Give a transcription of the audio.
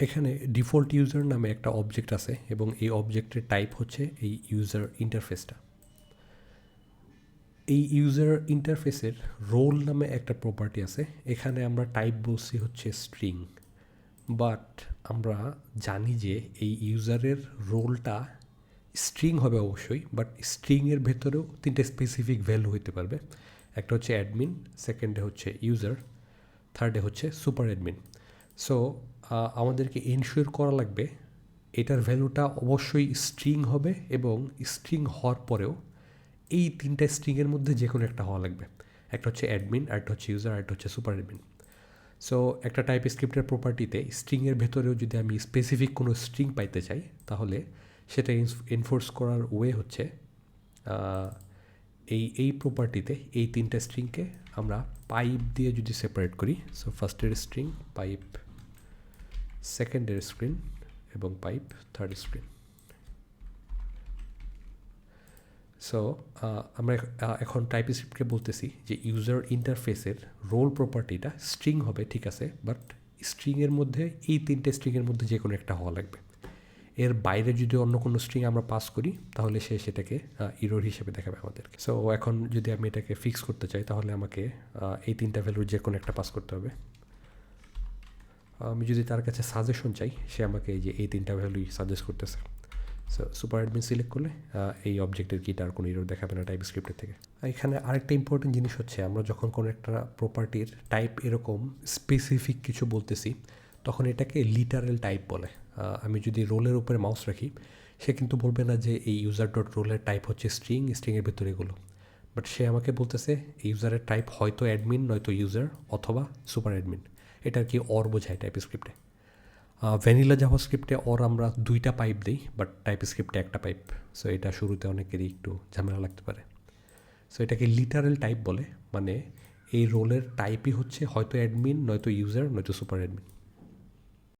এখানে default user নামে একটা অবজেক্ট আছে এবং এই অবজেক্টের টাইপ হচ্ছে এই ইউজার ইন্টারফেসটা। এই ইউজার ইন্টারফেসের রোল নামে একটা প্রপার্টি আছে, এখানে আমরা টাইপ বলছি হচ্ছে স্ট্রিং, বাট আমরা জানি যে এই ইউজারের রোলটা স্ট্রিং হবে অবশ্যই, বাট স্ট্রিংয়ের ভেতরেও তিনটে স্পেসিফিক ভ্যালু হইতে পারবে। একটা হচ্ছে অ্যাডমিন, সেকেন্ডে হচ্ছে ইউজার, থার্ডে হচ্ছে সুপার অ্যাডমিন। সো আমাদেরকে এনশিওর করা লাগবে এটার ভ্যালুটা অবশ্যই স্ট্রিং হবে এবং স্ট্রিং হওয়ার পরেও এই তিনটা স্ট্রিংয়ের মধ্যে যে কোনো একটা হওয়া লাগবে। একটা হচ্ছে অ্যাডমিন, আরেকটা হচ্ছে ইউজার, আরেকটা হচ্ছে সুপার অ্যাডমিন। সো একটা টাইপস্ক্রিপ্টের প্রপার্টিতে স্ট্রিংয়ের ভেতরেও যদি আমি স্পেসিফিক কোনো স্ট্রিং পাইতে চাই তাহলে সেটা এনফোর্স করার ওয়ে হচ্ছে এই প্রপার্টিতে এই তিনটা স্ট্রিংকে আমরা পাইপ দিয়ে যদি সেপারেট করি। সো ফার্স্টের স্ট্রিং পাইপ, সেকেন্ডের স্ট্রিং এবং পাইপ থার্ড স্ট্রিং। সো আমরা এখন টাইপস্ক্রিপ্টকে বলতেছি যে ইউজার ইন্টারফেসের রোল প্রপার্টিটা স্ট্রিং হবে, ঠিক আছে, বাট স্ট্রিংয়ের মধ্যে এই তিনটে স্ট্রিংয়ের মধ্যে যে কোনো একটা হওয়া লাগবে। এর বাইরে যদি অন্য কোনো স্ট্রিং আমরা পাস করি তাহলে সে সেটাকে ইরর হিসেবে দেখাবে আমাদেরকে। সো এখন যদি আমি এটাকে ফিক্স করতে চাই তাহলে আমাকে এই তিনটা ভ্যালুর যে কোনো একটা পাস করতে হবে। আমি যদি তার কাছে সাজেশন চাই, সে আমাকে এই তিনটা ভ্যালুই সাজেস্ট করতেছে। সো সুপার অ্যাডমিন সিলেক্ট করলে এই অবজেক্টের কিটা আর কোনো ইরর দেখাবে না টাইপস্ক্রিপ্টের থেকে। এখানে আরেকটা ইম্পর্টেন্ট জিনিস হচ্ছে, আমরা যখন কোনো একটা প্রপার্টির টাইপ এরকম স্পেসিফিক কিছু বলতেছি তখন এটাকে লিটারেল টাইপ বলে। আমি যদি রোলের উপরে মাউস রাখি সে কিন্তু বলবে না যে এই ইউজার ডট রোলের টাইপ হচ্ছে স্ট্রিং, স্ট্রিংয়ের ভিতরে এগুলো, বাট সে আমাকে বলতেছে ইউজারের টাইপ হয়তো অ্যাডমিন নয়তো ইউজার অথবা সুপার অ্যাডমিন। এটা আর কি অর বোঝায় টাইপস্ক্রিপ্টে। ভ্যানিলা জাভাস্ক্রিপ্টে অর আমরা দুইটা পাইপ দিই, বাট টাইপস্ক্রিপ্টে একটা পাইপ। সো এটা শুরুতে অনেকেরই একটু ঝামেলা লাগতে পারে। সো এটাকে লিটারেল টাইপ বলে, মানে এই রোলের টাইপই হচ্ছে হয়তো অ্যাডমিন নয়তো ইউজার নয়তো সুপার অ্যাডমিন।